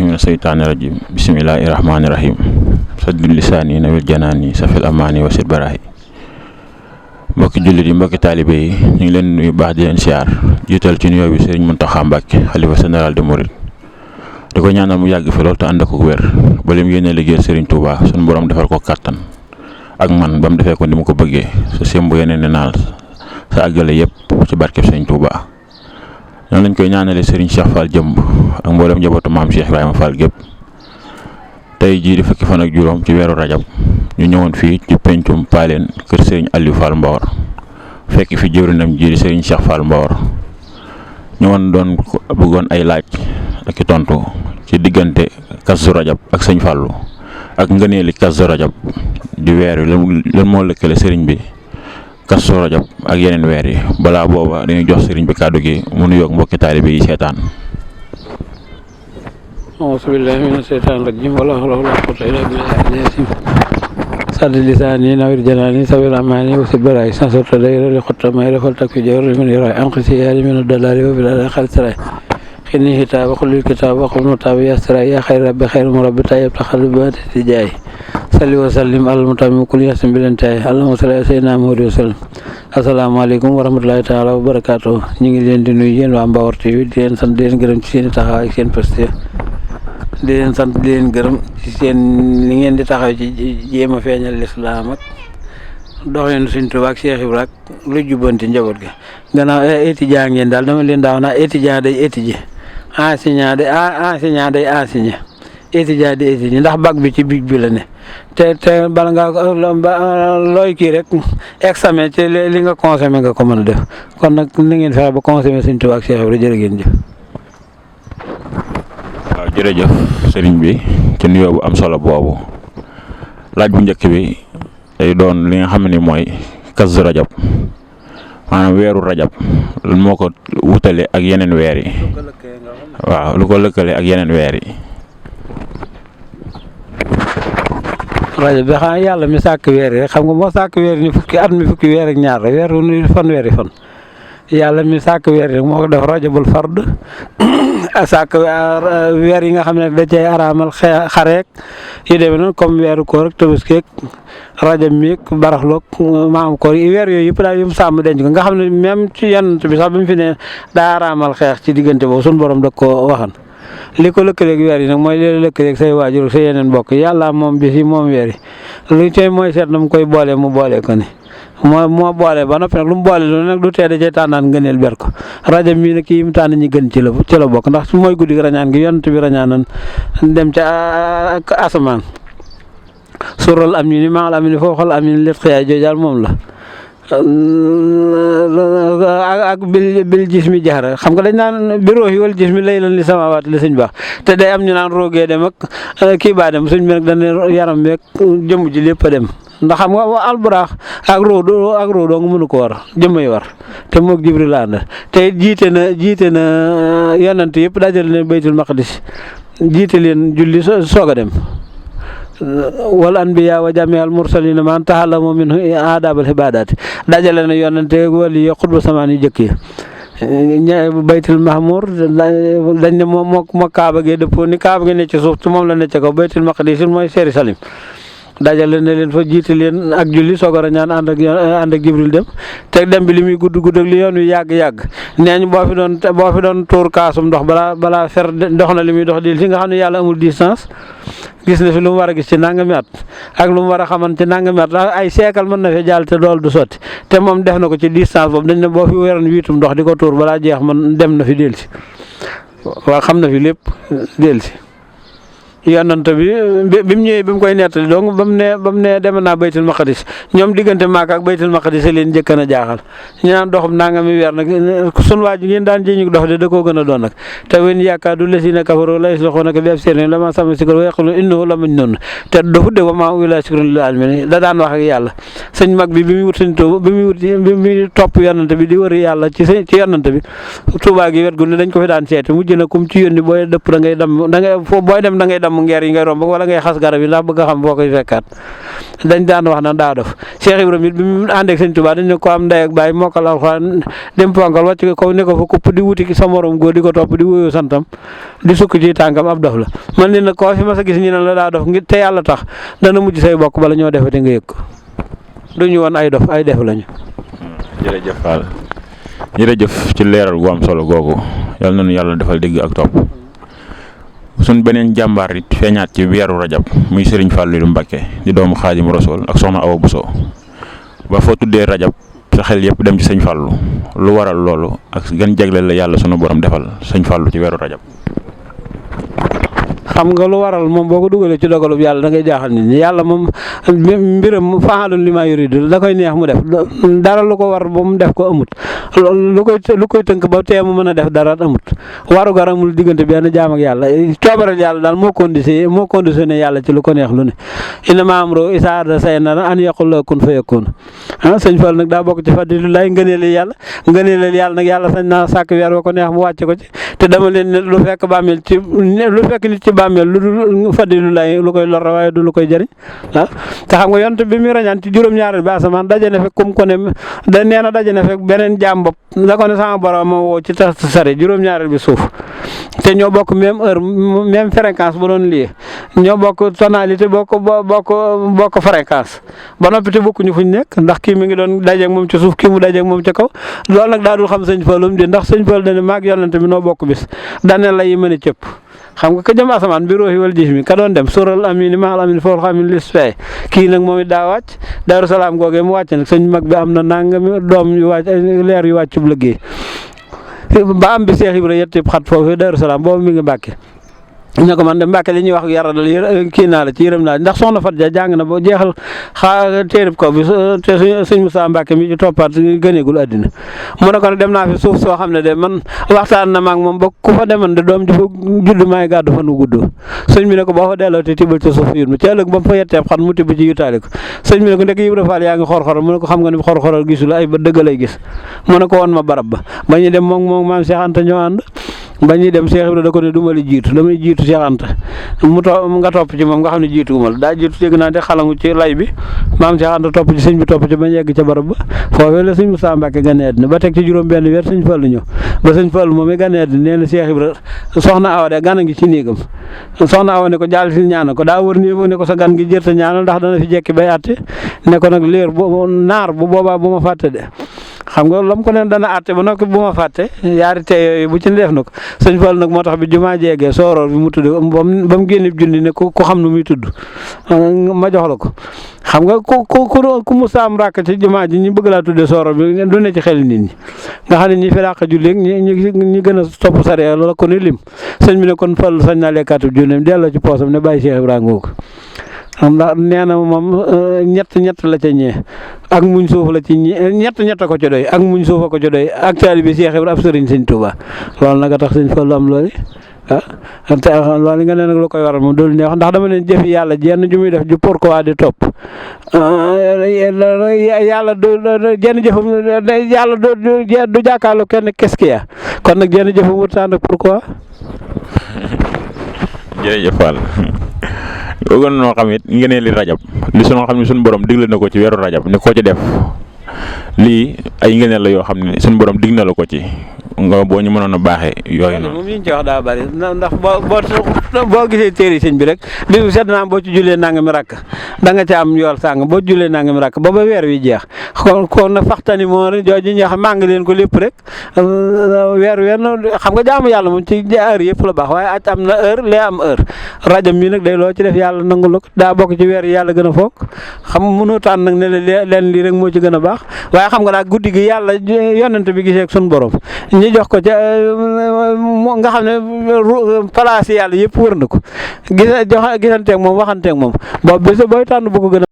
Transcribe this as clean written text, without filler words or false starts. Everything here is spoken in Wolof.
mina seytaani rajim bismillaahi rahmaani rahim saddid lisaani nawir janaani safil amaani wasit baraahi. Mbokki jullit yi mbokki taalibe yi ñu ngi leen nuyu baax di leen siyaar jiital ci nuyoo bi Serigne Mountakha Mbacké xalifa général de Mouride di ko ñaanal mu yàgg fi lool te ànd ak wér ba lim yéene liggéeyal Serigne Touba suñu borom defal ko kàttan ak man ba mu defee ko ni mu ko bëggee su semb yeneen ne naal sa àggale yëpp ci barkeb Serigne Touba. noonu lañ koy ñaanale Serigne Cheikh Fall jëmb ak mboolem njabootu maam Cheikh Ibrahima Fall gépp tey jii di fukki fan ak juróom ci weeru rajab ñu ñëwoon fii ci pencum Paaleen kër Serigne Aliou Fall Mbawar fekk fi jëwrinam ji di Serigne Cheikh Fall Mbawar ñëwoon doon bëggoon ay laaj ak i tontu ci diggante Kazu Rajab ak sëñ Fallu ak ngëneeli Kazu Rajab di weer wi lan moo lëkkale Serigne bi Kazu Rajab ak yeneen weer yi balaa booba dañuy jox Serigne bi kàddu gi mu nuyoog mbokki taalibe yi seetaan. auzu billaahi mina sheytaani rajiim wala hawla wala quwwata illaa billaahil saddi lisaani nawir janaani sawil amaani wasit baraay sansorta dayra li xotta may refal tak fi jawr min yaraay anqisi yaali min dalaali wa bilaa xal saray xinni hitaaba xulil kitaaba xul mutaaba yastaray yaa xayr rabbi xayr mu rabbi tayyib taxal baati di jaay salli wa sallim alal mutami kul yasim bilen tay allahumma salli ala sayyidina Muhammad wa sallam. asalaamaaleykum wa rahmatulahi taala wa barakaatu ñu ngi leen di nuyu yéen waa Mbawar TV di leen sant di leen gërëm ci seen i taxawaay ak seen posté di leen sant di leen gërëm ci seen li ngeen di taxaw ci jéem a feeñal lislaam ak doxalin Sëñ Tuubaa ak Cheikh Ibra ak lu jubbanti njaboot gi gannaaw étudiant ngeen daal dama leen daaw naa étudiant day étudier enseignant day enseigner étudiant di étudier ndax bac bi ci bic bi la ne te bala ngaa looy kii rek examen ci li nga consommé nga ko mën a def kon nag ni ngeen fexe ba consommé Sëñ Tuubaa ak Cheikh Ibra jërë ngeen jëf. waaw jërëjëf Serigne bi ci nuyoo bu am solo boobu laaj bu njëkk bi day doon li nga xam ne mooy Kazu Rajab maanaam weeru rajab moo ko wutale ak yeneen weer yi waaw lu ko lëkkale ak yeneen weer yi. rajab bi xam yàlla mi sàkk weer yi xam nga moo sàkk weer ni fukki at mi fukki weer ak ñaar la weer wu fanweeri fan yàlla mi sàkk weer yi moo ko def rajabul fard sàkk weer yi nga xam ne da cay araamal xareek yu demee noonu comme weeru koor ak tabaski ak rajab mi baraxloog maam koor yi weer yooyu yëpp daal yu mu sàmm denc ko nga xam ne même ci yonent bi sax bi mu fi ne daa araamal xeex ci diggante boobu suñu borom da ko waxan li ko lëkkaleeg weer yi nag mooy li la lëkkaleeg say waajur sa yeneen mbokk yàlla moom bis yi moom weer yi lu tey mooy seet na mu koy boolee mu boolee ko ni moo boole ba noppi nag lu mu boole lu nag du tee da cay tànnaan ngëneel ber ko rajab mii nag kii mu tànn ñi gën ci la bokk ndax su mooy guddi rañaan gi yonent bi rañaanan dem ca asamaan sural am ni maa la am ni foo xool am ni lépp xiyaay joojaal moom la ak bil gis mi jaxara xam nga dañ naan bureau yi wala gis mi lay lan li samawaat li suñ baax te day am ñu naan roogee dem ak kii baa dem suñ bi nag dañ yaram beeg jëmm ji lépp a dem ndax xam nga alburaax ak roo doo nga mënu ko war jëmmay war te moog Jibril la ànd te jiite na yonent yëpp dajale leen baytul maqdis jiite leen julli soog a dem wal anbiya wa jami al mursalina man tahallamu minhu adabal ibadati dajale na yonente wali xutba samaan yu jëkk yi baytul mahmur dañ ne moo kaaba gi dëppoo ni kaaba gi ne ci suuf ci moom la ne ci kaw baytul maqdis mooy Jérusalem dajale na leen fa jiite leen ak julli soog a ñaan ànd ak Jibril dem te dem bi li muy gudd ak li yoon wi yàgg nee ñu boo fi doon tuur kaasum ndox balaa fer dox na li muy dox di si nga xam ne yàlla amul distance gis na fi lu mu war a gis ci nangami at ak lu mu war a xaman ci nangami at ay seekal mën na fi jàll te loolu du sotti te moom def na ko ci distance boobu dañ ne boo fi weeroon wiitum ndox di ko tuur balaa jeex man dem na fi dellusi waaw xam na fi lépp dellusi yonent bi mu ñëwee bi mu koy nettali donc ba mu ne dem naa baytul maqdis ñoom diggante Makka ak baytul maqdis leen njëkk na jaaxal ñu naan doxum nangami weer nag sunu waa ji ngeen daan jéñu dox de da koo gën a doon nag te wen yaakaadu lasina kafaru la yasluxuunaka bi absaarihim lammaa sami'u zikra wa yaquuluuna innahu la majnuun te dafa de wa maa huwa illaa zikrun lil aalamiin da daan wax ak yàlla sëñ mag bi muy wut sëñ Tuuba bi muy topp yonent bi di wër yàlla ci yonent bi Tuubaa gi wet gu ne dañ ko fi daan seeti mujj na kum ci yónni booy dëpp booy dem da ngay dem damm ngeer yi ngay romb wala ngay xas garab yi ndax bëgg a xam boo koy fekkaat dañ daan wax na daa dof Cheikh Ibrahima it bi mu ànd ak Sëñ Tuubaa dañ ne ko am ndey ak baay mokkal alxuraan dem ponkal wàcc ko ne ko fa kupp di wuti sa morom góor di ko topp di wóyoo santam di sukk ci tànkam ab dof la man leen nag koo fi mas a gis ñu ne la daa dof ngir te yàlla tax dana mujj say bokk bala ñoo defate nga yëg ko duñu woon ay dof ay def lañu. jërëjëf Fall jërëjëf ci leeral gu am solo googu yal nañu yàlla defal dégg ak topp suñ beneen jàmbaar it feeñaat ci weeru rajab muy Serigne Fallou Mbacké di doomu Xaadimu Rasuul ak soxna Awa Bousso ba foo tuddee rajab sa xel yëpp dem ci sëñ Fallou lu waral loolu ak gan jagleel la yàlla sunu borom defal sëñ Fallou ci weeru rajab. xam nga lu waral moom boo ko dugalee ci dogalub yàlla da ngay jaaxal nit ñi yàlla moom mbiram fa'aalun limaa yuriidu da koy neex mu def dara lu ko war ba mu def ko amut lu koy tënk ba tee mu mën a def dara amut waru gar amul diggante benn jaam ak yàlla coobareel yàlla daal moo conditionné yàlla ci lu ko neex lu ne innamaa amruhu izaa araada shay'an an yaquula lahu kun fayakun sëñ Fall nag daa bokk ci fadlilaay ngëneelal yàlla nag yàlla sañ naa sàkk weer wa ko neex mu wàcce ko ci te dama leen ne lu fekk nit ci bàmmeel lu dul fadilu lay lu koy lor waaye du lu koy jëriñ te xam nga yonent bi muy rañaan ci juróom-ñaareel bi asamaan daje na fekk kum ko ne nee na daje na fekk beneen jaam bopp da ko ne sama borom ma woo ci tas sare juróom-ñaareel bi suuf te ñoo bokk même heure même fréquence bu doon lii ñoo bokk tonalité bokk fréquence ba noppi te bokkuñu fuñ nekk ndax kii mi ngi doon dajeeg moom ci suuf kii mu dajeeg moom ci kaw loolu nag daa dul xam sëñ Fallu di ndax sëñ Fallu dane maag yonent bi noo bokk bis dane la yi mën a cëpp xam nga ka jëm asamaan bi ruuhi wal jismi ka doon dem sural amini maal amini fool xamin lis fay kii nag moom it daa wàcc Daaru Salaam googee mu wàcc nag sëñ mag bi am na nangami doom yu wàcc leer yu wàccub liggéey ba am bi Seex Ibra yett yëpp xat foofu Daaru Salaam boobu mi ngi Mbàkke ne ko man de Mbàkke li ñuy wax yaradal kii naa la ci yërëm naa ndax soxna Fat Ja jàng na ba jeexal téereb kaw bi te sëñ Moussa Mbàkke mi ci toppaat gëneegul àddina mu ne ko ne dem naa fi suuf soo xam ne de man waxtaan na maag moom ba ku fa deman de doom ji fa judd maay gàddu fa nu guddoo sëñ bi ne ko boo fa delloo te tibal ci suuf yut ma ci ëllëg ba mu fa yetteeb xat mu tibb ci yutaale ko sëñ bi ne ko ndek Ibra Fall yaa ngi xor-xoral mu ne ko xam nga ne xor-xoral gisul ay ba dëgg lay gis mu ne ko woon ma barab ba ñu dem moom maam Cheikh Anta ñoo ànd ba ñuy dem Cheikh Ibra da ko ne du ma li jiitu damay jiitu Cheikh Anta nga topp ci moom nga xam ne jiitu mal daa jiitu dégg naa de xalangu ci lay bi maam Cheikh Anta topp ci sëñ bi topp ci ba yegg ca barab ba foofee la sëñ Moussa Mbacke gane àddina ba teg ci juróom benn weer sëñ Fallu ñëw ba sëñ Fallu moom i gane àddina nee na Cheikh Ibra soxna Awa de gan a ngi ci néegam soxna Awa ne ko jàll si ñaanal ko daa wër nii ne ko sa gan gi jërta ñaanal ndax dana fi jekki bay àtte ne ko nag léer naar bu boobaa bu ma fàtte de xam nga lam ko leen dana àtte ba noppi bu ma fàtte yaari tey yooyu bu ci def na ko sëñ Fall nag moo tax bi jumaa jeegee sooroor bi mu tudd ba mu génne junni ne ku xam nu muy tudd ma jox la ko xam nga ku mu saam ràkk ci jumaa ji ñu bëgg laa tuddee sooroor bi du ne ci xel nit ñi nga xam ne ñi fi ràkk julli ñi gën a topp sariya loola ko ni lim sëñ bi ne kon Fall sañ naa lekkaatu junneem delloo ci poosam ne bàyyi Cheikh Ibrahima ko ndax nee na moom ñett la ca ñee ak muñ suuf la ci ñett ko ca doy ak muñ suufa ko ca doy ak taalibe Cheikh Ibra ab sëriñ sëñ Touba loolu nag a tax sëñ Fallu am loolu te loolu nga ne nag lu koy waral moom doolu neex ndax dama ne jëfi yàlla jenn ju muy def ju pourquoi di topp yàlla jenn jëfam yàlla du jàkkaarloo kenn qu'est-ce qu'il y a kon nag jenn jëfam wut ànd ak pourquoi jërëjëf Fall bëggoon noo xam it ngeen li rajab li sunu xam ne suñu borom digle na ko ci weeru rajab ni ko ci def lii ay ngëneel la yoo xam ne suñu borom dig na la ko ci nga boo ñu mënoon a baaxee yooyu noonu. moom li ñu ci wax daa bari ndax boo gisee téere sëñ bi rek bi mu sedd naa boo ci jullee nangami rakk da nga ca am yool sàng boo jullee nangami rakk ba weer wi jeex kon nag faxtani moo jooju ñoo xam maa ngi leen ko lépp rek weer xam nga jaamu yàlla moom ci heure yëpp la baax waaye at am na heure lee am heure rajo mi nag day loo ci def yàlla nangu la ko daa bokk ci weer yi yàlla gën a foog xam mënoo tànn nag ne leen lii rek moo ci gën a baax waaye xam nga daal guddi gi yàlla yonent bi gisee ak suñu borom ñu jox ko ca nga xam ne place yàlla yëpp wër na ko gisanteeg moom waxanteeg moom boobu bés booy tànn bu ko gën a